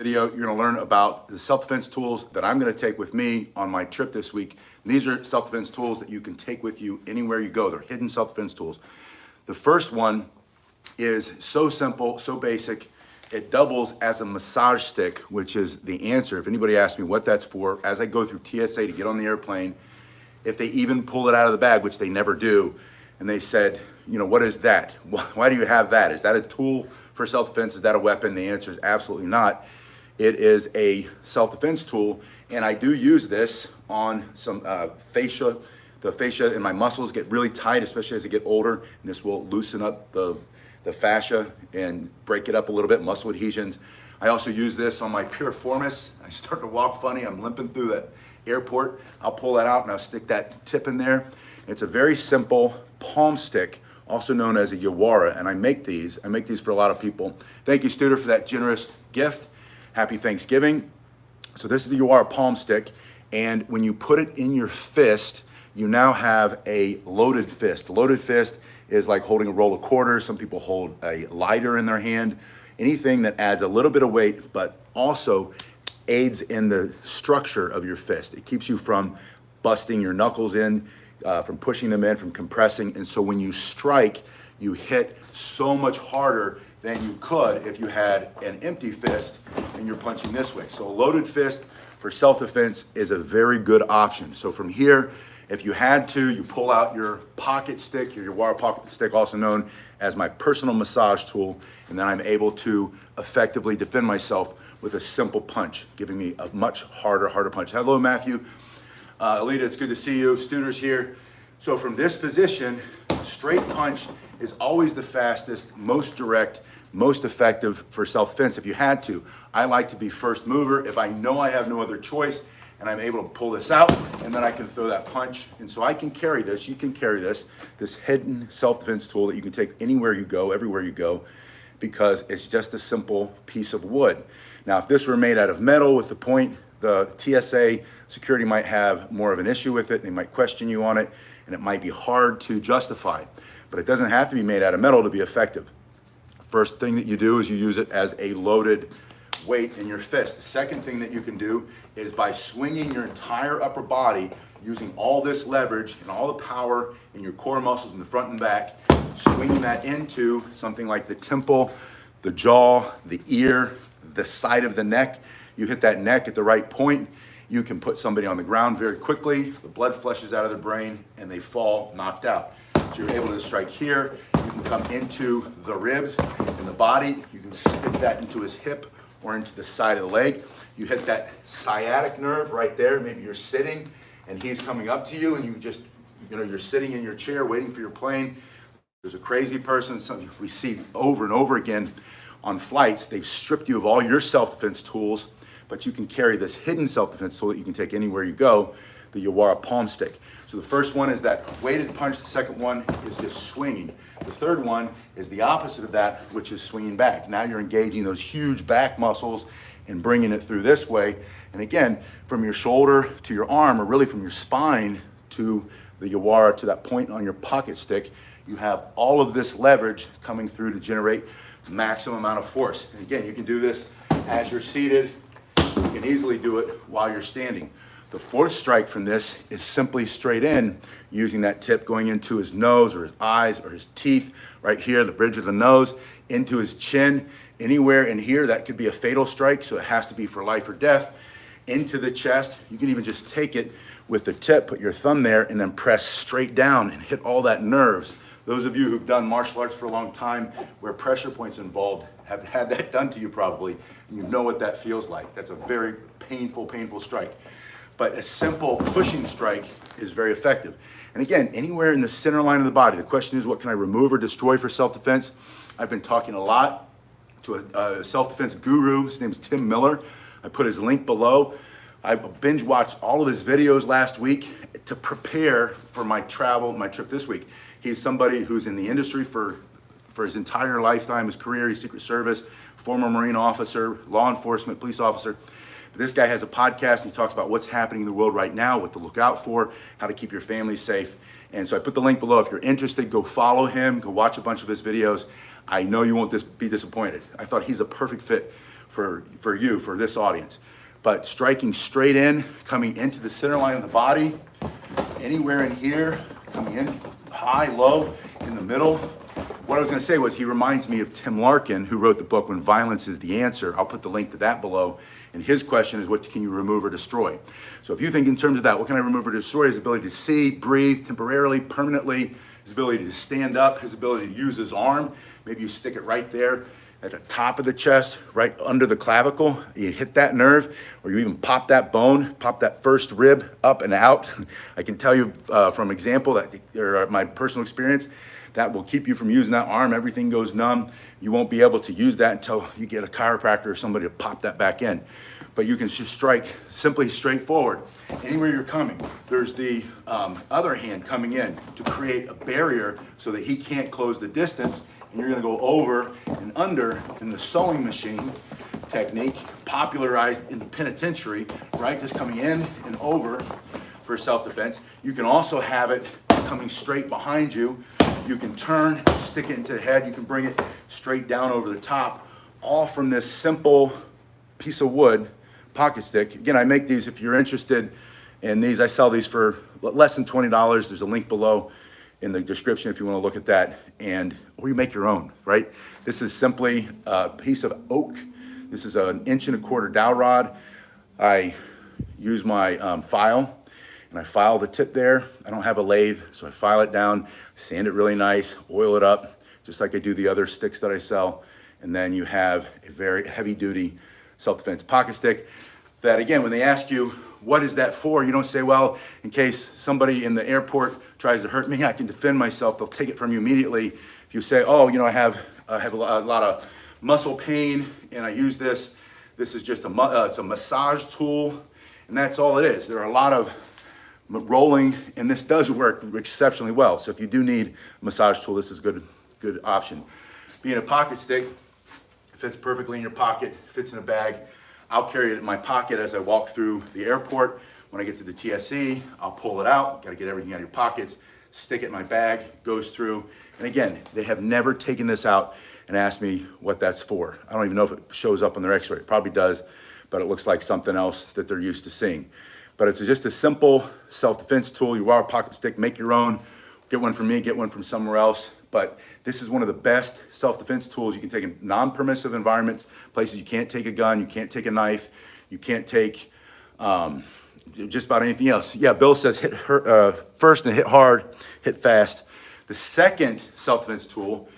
Video, you're going to learn about the self-defense tools that I'm going to take with me on my trip this week. And these are self-defense tools that you can take with you anywhere you go. They're hidden self-defense tools. The first one is so simple, so basic. It doubles as a massage stick, which is the answer. If anybody asks me what that's for, as I go through TSA to get on the airplane, if they even pull it out of the bag, which they never do, and they said, you know, what is that? Why do you have that? Is that a tool for self-defense? Is that a weapon? The answer is absolutely not. It is a self-defense tool, and I do use this on some fascia. The fascia in my muscles get really tight, especially as I get older, and this will loosen up the fascia and break it up a little bit, muscle adhesions. I also use this on my piriformis. I start to walk funny, I'm limping through that airport. I'll pull that out and I'll stick that tip in there. It's a very simple palm stick, also known as a Yawara, and I make these for a lot of people. Thank you, Studer, for that generous gift. Happy Thanksgiving. So this is the Yawara palm stick, and when you put it in your fist, you now have a loaded fist. A loaded fist is like holding a roll of quarters. Some people hold a lighter in their hand. Anything that adds a little bit of weight, but also aids in the structure of your fist. It keeps you from busting your knuckles in, from pushing them in, from compressing. And so when you strike, you hit so much harder than you could if you had an empty fist and you're punching this way. So a loaded fist for self-defense is a very good option. So from here, if you had to, you pull out your pocket stick, your Yawara pocket stick, also known as my personal massage tool, and then I'm able to effectively defend myself with a simple punch, giving me a much harder punch. Hello, Matthew. Alita, it's good to see you. Studer's here. So from this position, straight punch is always the fastest, most direct, most effective for self-defense. If you had to, I like to be first mover. If I know I have no other choice and I'm able to pull this out, and then I can throw that punch. And so I can carry this, you can carry this hidden self-defense tool that you can take anywhere you go, everywhere you go, because it's just a simple piece of wood. Now, if this were made out of metal with the point, the TSA security might have more of an issue with it. They might question you on it, and it might be hard to justify. But it doesn't have to be made out of metal to be effective. First thing that you do is you use it as a loaded weight in your fist. The second thing that you can do is by swinging your entire upper body, using all this leverage and all the power in your core muscles in the front and back, swinging that into something like the temple, the jaw, the ear, the side of the neck. You hit that neck at the right point, you can put somebody on the ground very quickly, the blood flushes out of their brain, and they fall knocked out. So you're able to strike here, you can come into the ribs and the body, you can stick that into his hip or into the side of the leg. You hit that sciatic nerve right there, maybe you're sitting and he's coming up to you and you just, you're sitting in your chair waiting for your plane. There's a crazy person, something we see over and over again on flights. They've stripped you of all your self-defense tools, but you can carry this hidden self-defense tool that you can take anywhere you go, the Yawara palm stick. So the first one is that weighted punch. The second one is just swinging. The third one is the opposite of that, which is swinging back. Now you're engaging those huge back muscles and bringing it through this way. And again, from your shoulder to your arm, or really from your spine to the Yawara, to that point on your pocket stick, you have all of this leverage coming through to generate maximum amount of force. And again, you can do this as you're seated. You can easily do it while you're standing. The fourth strike from this is simply straight in, using that tip going into his nose or his eyes or his teeth, right here, the bridge of the nose, into his chin. Anywhere in here, that could be a fatal strike, so it has to be for life or death. Into the chest, you can even just take it with the tip, put your thumb there, and then press straight down and hit all that nerves. Those of you who've done martial arts for a long time, where pressure points involved, have had that done to you probably, and you know what that feels like. That's a very painful strike. But a simple pushing strike is very effective. And again, anywhere in the center line of the body. The question is, what can I remove or destroy for self-defense? I've been talking a lot to a self-defense guru. His name's Tim Miller. I put his link below. I binge watched all of his videos last week to prepare for my travel, my trip this week. He's somebody who's in the industry for his entire lifetime, his career. He's Secret Service, former Marine officer, law enforcement, police officer. But this guy has a podcast, and he talks about what's happening in the world right now, what to look out for, how to keep your family safe. And so I put the link below. If you're interested, go follow him, go watch a bunch of his videos. I know you won't be disappointed. I thought he's a perfect fit for you, for this audience. But striking straight in, coming into the center line of the body, anywhere in here, coming in high, low, in the middle. What I was going to say was he reminds me of Tim Larkin, who wrote the book When Violence is the Answer. I'll put the link to that below. And his question is, what can you remove or destroy? So if you think in terms of that, what can I remove or destroy? His ability to see, breathe temporarily, permanently, his ability to stand up, his ability to use his arm. Maybe you stick it right there at the top of the chest, right under the clavicle. You hit that nerve, or you even pop that bone, pop that first rib up and out. I can tell you from example that, or my personal experience, that will keep you from using that arm. Everything goes numb. You won't be able to use that until you get a chiropractor or somebody to pop that back in. But you can just strike simply straight forward. Anywhere you're coming, there's the other hand coming in to create a barrier so that he can't close the distance. And you're gonna go over and under in the sewing machine technique, popularized in the penitentiary, right? Just coming in and over for self-defense. You can also have it coming straight behind you. You can turn, stick it into the head. You can bring it straight down over the top, all from this simple piece of wood pocket stick. Again, I make these if you're interested in these. I sell these for less than $20. There's a link below in the description if you want to look at that, or you make your own, right? This is simply a piece of oak. This is an 1.25" dowel rod. I use my file, and I file the tip there. I don't have a lathe, so I file it down, sand it really nice, oil it up, just like I do the other sticks that I sell. And then you have a very heavy-duty self-defense pocket stick that, again, when they ask you, what is that for? You don't say, well, in case somebody in the airport tries to hurt me, I can defend myself. They'll take it from you immediately. If you say, oh, I have a lot of muscle pain and I use this. This is just it's a massage tool, and that's all it is. There are a lot of rolling, and this does work exceptionally well. So if you do need a massage tool, this is a good option. Being a pocket stick, it fits perfectly in your pocket, fits in a bag. I'll carry it in my pocket as I walk through the airport. When I get to the TSE, I'll pull it out. Got to get everything out of your pockets, stick it in my bag, goes through. And again, they have never taken this out and asked me what that's for. I don't even know if it shows up on their x-ray. It probably does, but it looks like something else that they're used to seeing. But it's just a simple self-defense tool. You are a pocket stick, make your own. Get one from me, get one from somewhere else. But this is one of the best self-defense tools you can take in non-permissive environments, places you can't take a gun, you can't take a knife, you can't take just about anything else. Yeah, Bill says hit first and hit hard, hit fast. The second self-defense tool,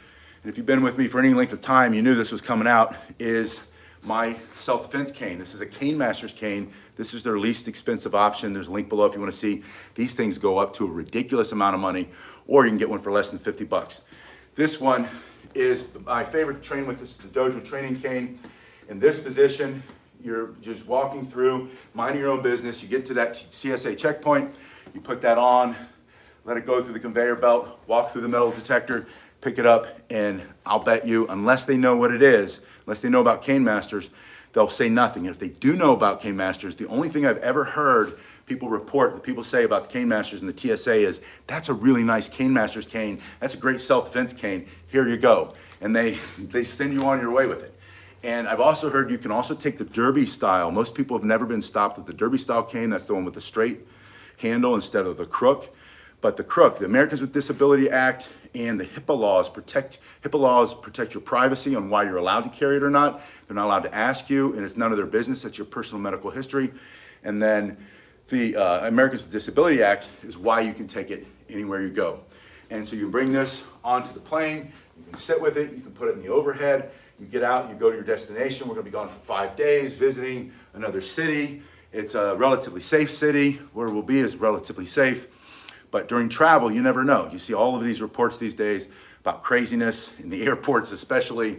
and if you've been with me for any length of time, you knew this was coming out, is my self-defense cane. This is a Cane Masters cane. This is their least expensive option. There's a link below if you want to see. These things go up to a ridiculous amount of money, or you can get one for less than 50 bucks. This one is my favorite to train with. This is the Dojo training cane. In this position, you're just walking through, minding your own business. You get to that CSA checkpoint, you put that on, let it go through the conveyor belt, walk through the metal detector, pick it up, and I'll bet you, unless they know what it is, unless they know about Cane Masters, they'll say nothing. And if they do know about Cane Masters, the only thing I've ever heard people report, that people say about the Cane Masters and the TSA is, that's a really nice Cane Masters cane. That's a great self-defense cane. Here you go. And they send you on your way with it. And I've also heard you can also take the Derby style. Most people have never been stopped with the Derby style cane. That's the one with the straight handle instead of the crook. But the crook, the Americans with Disability Act and the HIPAA laws protect your privacy on why you're allowed to carry it or not. They're not allowed to ask you, and it's none of their business. That's your personal medical history. And then the Americans with Disability Act is why you can take it anywhere you go. And so you bring this onto the plane, you can sit with it, you can put it in the overhead, you get out, you go to your destination. We're gonna be gone for 5 days, visiting another city. It's a relatively safe city. Where we'll be is relatively safe. But during travel, you never know. You see all of these reports these days about craziness in the airports especially,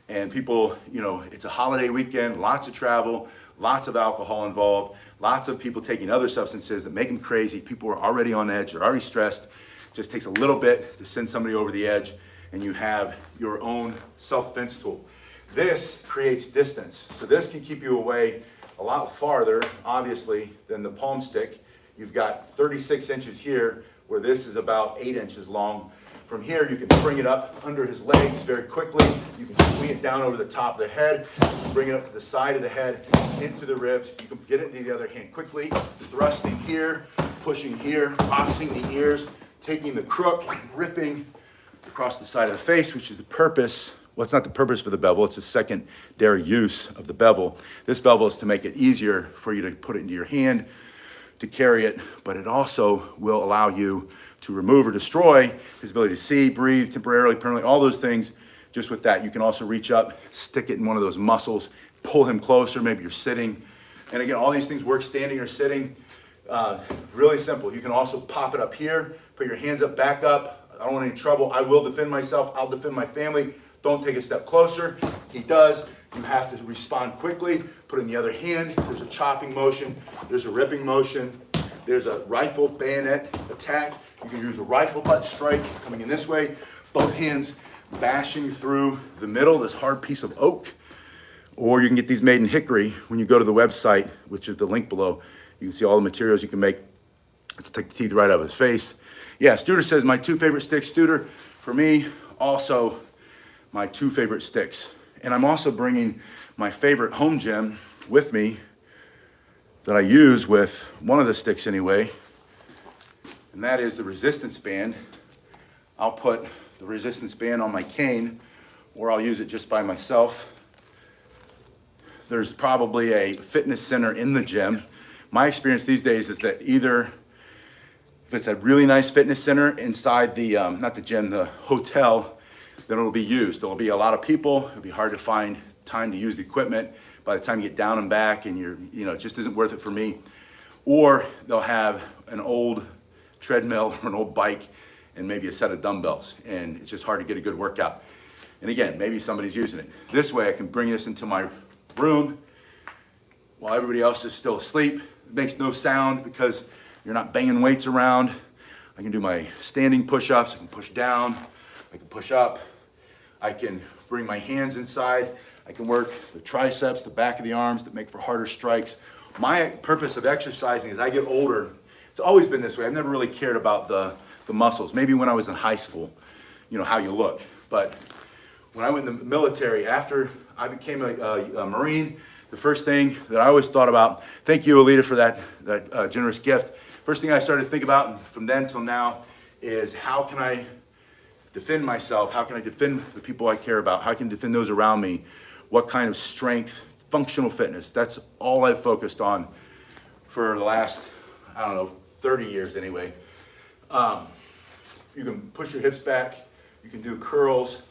and people, it's a holiday weekend, lots of travel, lots of alcohol involved, lots of people taking other substances that make them crazy. People are already on edge, they're already stressed. It just takes a little bit to send somebody over the edge, and you have your own self-defense tool. This creates distance. So this can keep you away a lot farther, obviously, than the palm stick. You've got 36 inches here, where this is about 8 inches long From here, you can bring it up under his legs very quickly. You can swing it down over the top of the head, bring it up to the side of the head, into the ribs. You can get it into the other hand quickly, thrusting here, pushing here, boxing the ears, taking the crook, ripping across the side of the face, which is the purpose. Well, it's not the purpose for the bevel, it's a secondary use of the bevel. This bevel is to make it easier for you to put it into your hand, to carry it, but it also will allow you to remove or destroy his ability to see, breathe, temporarily, permanently, all those things. Just with that, you can also reach up, stick it in one of those muscles, pull him closer, maybe you're sitting. And again, all these things work standing or sitting. Really simple. You can also pop it up here, put your hands up, back up. I don't want any trouble. I will defend myself. I'll defend my family. Don't take a step closer. He does. You have to respond quickly. Put it in the other hand. There's a chopping motion. There's a ripping motion. There's a rifle bayonet attack. You can use a rifle butt strike coming in this way. Both hands bashing through the middle, this hard piece of oak. Or you can get these made in hickory. When you go to the website, which is the link below, you can see all the materials you can make. Let's take the teeth right out of his face. Yeah, Studer says my 2 favorite sticks. Studer, for me, also my 2 favorite sticks. And I'm also bringing my favorite home gym with me that I use with one of the sticks anyway, and that is the resistance band. I'll put the resistance band on my cane, or I'll use it just by myself. There's probably a fitness center in the gym. My experience these days is that either if it's a really nice fitness center inside the, not the gym, the hotel, then it'll be used. There'll be a lot of people. It'll be hard to find time to use the equipment. By the time you get down and back and it just isn't worth it for me. Or they'll have an old treadmill or an old bike and maybe a set of dumbbells. And it's just hard to get a good workout. And again, maybe somebody's using it. This way I can bring this into my room while everybody else is still asleep. It makes no sound because you're not banging weights around. I can do my standing push-ups. I can push down. I can push up. I can bring my hands inside. I can work the triceps, the back of the arms that make for harder strikes. My purpose of exercising as I get older, it's always been this way. I've never really cared about the muscles. Maybe when I was in high school, how you look. But when I went in the military, after I became a Marine, the first thing that I always thought about, thank you, Alita, for that generous gift. First thing I started to think about from then till now is how can I defend myself? How can I defend the people I care about? How can I defend those around me? What kind of strength, functional fitness? That's all I've focused on for the last, 30 years anyway. You can push your hips back. You can do curls.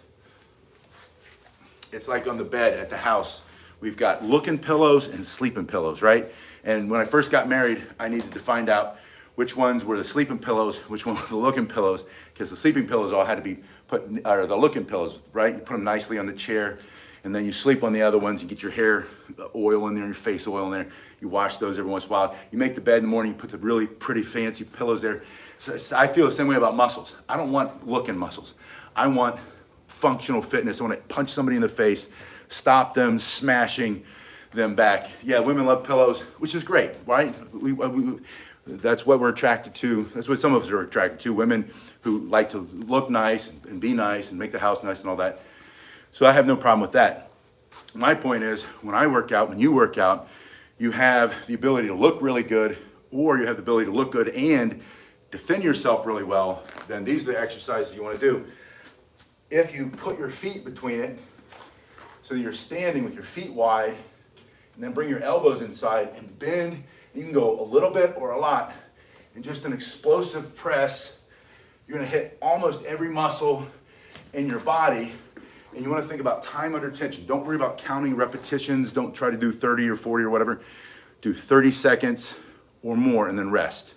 It's like on the bed at the house. We've got looking pillows and sleeping pillows, right? And when I first got married, I needed to find out which ones were the sleeping pillows, which one were the looking pillows, because the sleeping pillows all had to be put, or the looking pillows, right? You put them nicely on the chair, and then you sleep on the other ones. You get your hair oil in there, your face oil in there. You wash those every once in a while. You make the bed in the morning, you put the really pretty fancy pillows there. So I feel the same way about muscles. I don't want looking muscles. I want functional fitness. I want to punch somebody in the face, stop them smashing them back. Yeah, women love pillows, which is great, right? That's what we're attracted to. That's what some of us are attracted to, women who like to look nice and be nice and make the house nice and all that. So I have no problem with that. My point is, when I work out, when you work out, you have the ability to look really good, or you have the ability to look good and defend yourself really well. Then these are the exercises you want to do. If you put your feet between it, so that you're standing with your feet wide, and then bring your elbows inside and bend. You can go a little bit or a lot, and just an explosive press. You're going to hit almost every muscle in your body. And you want to think about time under tension. Don't worry about counting repetitions. Don't try to do 30 or 40 or whatever. Do 30 seconds or more and then rest.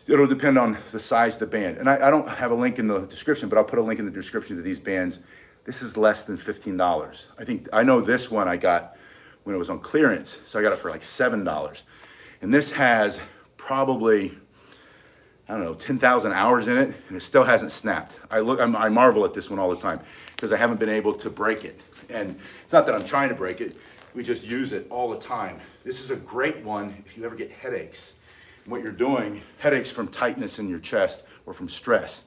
It'll depend on the size of the band. And I don't have a link in the description, but I'll put a link in the description to these bands. This is less than $15. I know this one I got when it was on clearance, so I got it for like $7. And this has probably, 10,000 hours in it, and it still hasn't snapped. I marvel at this one all the time because I haven't been able to break it. And it's not that I'm trying to break it, we just use it all the time. This is a great one if you ever get headaches. And what you're doing, headaches from tightness in your chest or from stress.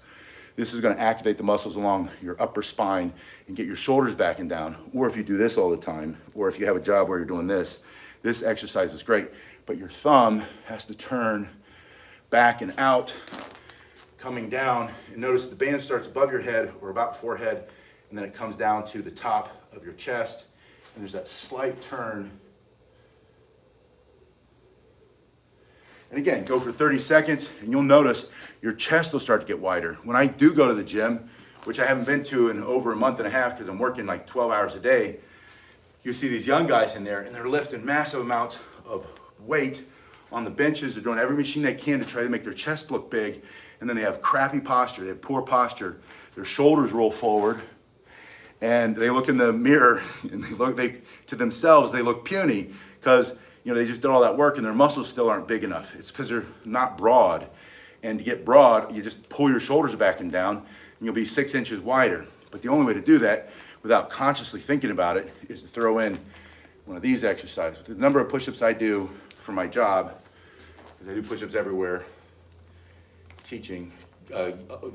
This is going to activate the muscles along your upper spine and get your shoulders back and down. Or if you do this all the time, or if you have a job where you're doing this exercise is great. But your thumb has to turn back and out, coming down. And notice the band starts above your head or about forehead, and then it comes down to the top of your chest. And there's that slight turn. And again, go for 30 seconds, and you'll notice your chest will start to get wider. When I do go to the gym, which I haven't been to in over a month and a half because I'm working like 12 hours a day, you see these young guys in there, and they're lifting massive amounts of weight on the benches. They're doing every machine they can to try to make their chest look big, and then they have crappy posture. They have poor posture. Their shoulders roll forward, and they look in the mirror, and to themselves, they look puny because they just did all that work and their muscles still aren't big enough. It's because they're not broad. And to get broad, you just pull your shoulders back and down, and you'll be 6 inches wider. But the only way to do that, without consciously thinking about it, is to throw in one of these exercises. The number of push-ups I do for my job, because I do push-ups everywhere, teaching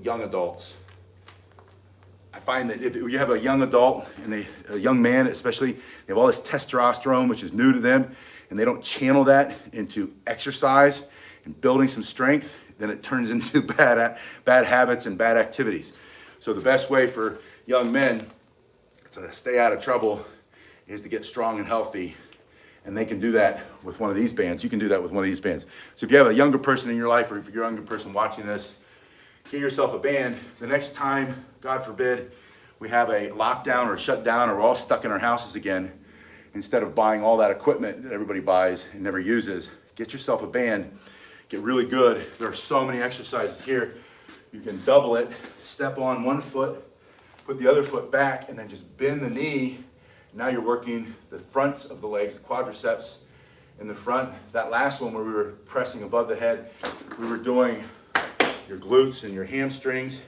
young adults. I find that if you have a young adult, and a young man especially, they have all this testosterone, which is new to them, and they don't channel that into exercise and building some strength, then it turns into bad habits and bad activities. So the best way for young men to stay out of trouble is to get strong and healthy, and they can do that with one of these bands. You can do that with one of these bands. So if you have a younger person in your life, or if you're a younger person watching this, get yourself a band. The next time, God forbid, we have a lockdown or a shutdown, or we're all stuck in our houses again, instead of buying all that equipment that everybody buys and never uses, get yourself a band, get really good. There are so many exercises here. You can double it, step on one foot, put the other foot back, and then just bend the knee. Now you're working the fronts of the legs, the quadriceps in the front. That last one where we were pressing above the head, we were doing your glutes and your hamstrings.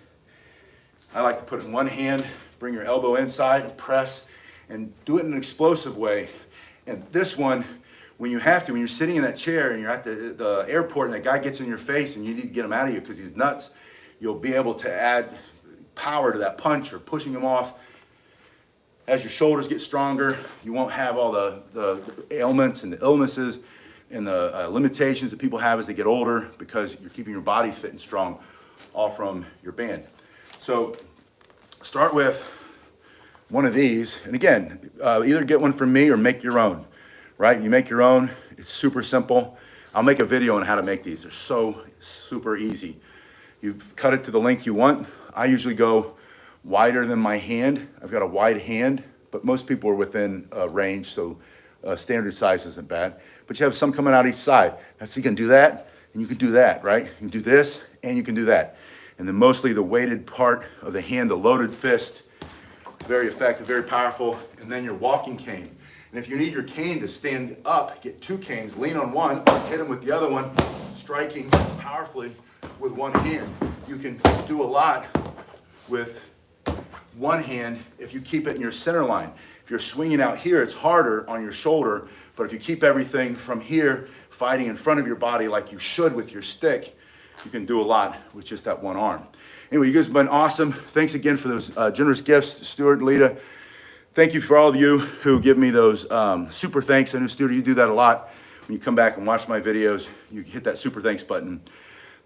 I like to put it in one hand, bring your elbow inside and press, and do it in an explosive way. And this one, when you have to, when you're sitting in that chair and you're at the airport and that guy gets in your face and you need to get him out of you because he's nuts, you'll be able to add power to that punch or pushing him off. As your shoulders get stronger, you won't have all the ailments and the illnesses and the limitations that people have as they get older, because you're keeping your body fit and strong all from your band. So start with one of these, and again, either get one from me or make your own, right? You make your own, it's super simple. I'll make a video on how to make these. They're so super easy. You cut it to the length you want. I usually go wider than my hand. I've got a wide hand, but most people are within range, so standard size isn't bad. But you have some coming out each side. So you can do that, and you can do that, right? You can do this, and you can do that. And then mostly the weighted part of the hand, the loaded fist, very effective, very powerful. And then your walking cane. And if you need your cane to stand up, get two canes, lean on one, hit them with the other one, striking powerfully with one hand. You can do a lot with one hand if you keep it in your center line. If you're swinging out here, it's harder on your shoulder, but if you keep everything from here, fighting in front of your body like you should with your stick, you can do a lot with just that one arm. Anyway, you guys have been awesome. Thanks again for those generous gifts, Stuart, Lita. Thank you for all of you who give me those super thanks. I know, Stuart, you do that a lot. When you come back and watch my videos, you hit that super thanks button.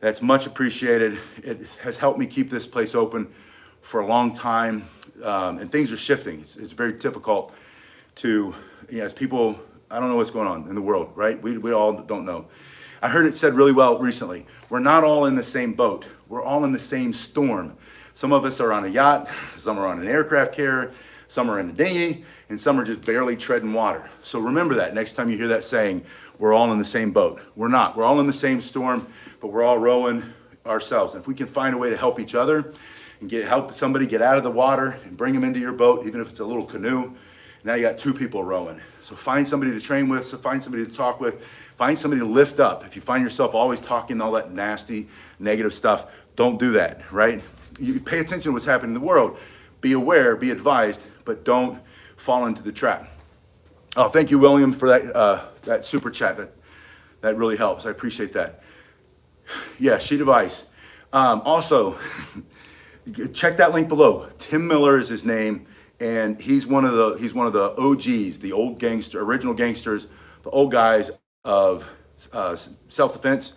That's much appreciated. It has helped me keep this place open for a long time, and things are shifting. It's very difficult to, as people, I don't know what's going on in the world, right? We all don't know. I heard it said really well recently, we're not all in the same boat. We're all in the same storm. Some of us are on a yacht, some are on an aircraft carrier, some are in a dinghy, and some are just barely treading water. So remember that next time you hear that saying, we're all in the same boat. We're not. We're all in the same storm, but we're all rowing ourselves. And if we can find a way to help each other and help somebody get out of the water and bring them into your boat, even if it's a little canoe, now you got two people rowing. So find somebody to train with, so find somebody to talk with, find somebody to lift up. If you find yourself always talking all that nasty, negative stuff, don't do that, right? You pay attention to what's happening in the world. Be aware, be advised, but don't fall into the trap. Oh, thank you, William, for that super chat. That really helps. I appreciate that. Yeah, sheet of ice. Also, check that link below. Tim Miller is his name, and he's one of the OGs, the original gangsters, the old guys of self-defense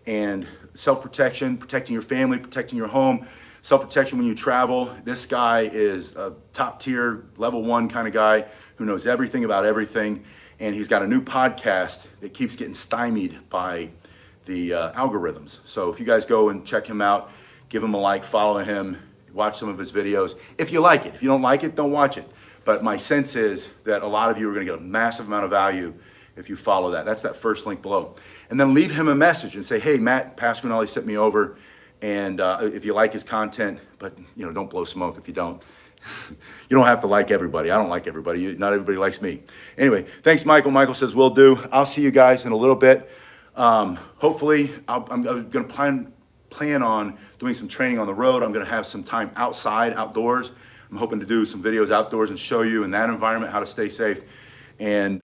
and self-protection, protecting your family, protecting your home, self-protection when you travel. This guy is a top tier, level 1 kind of guy who knows everything about everything. And he's got a new podcast that keeps getting stymied by the algorithms. So if you guys go and check him out, give him a like, follow him, watch some of his videos. If you like it. If you don't like it, don't watch it. But my sense is that a lot of you are going to get a massive amount of value if you follow that. That's that first link below. And then leave him a message and say, hey, Matt Pasquinelli sent me over, and if you like his content, but don't blow smoke if you don't. You don't have to like everybody. I don't like everybody. Not everybody likes me. Anyway, thanks, Michael. Michael says, will do. I'll see you guys in a little bit. Hopefully, I'm going to plan on doing some training on the road. I'm going to have some time outside, outdoors. I'm hoping to do some videos outdoors and show you in that environment how to stay safe. And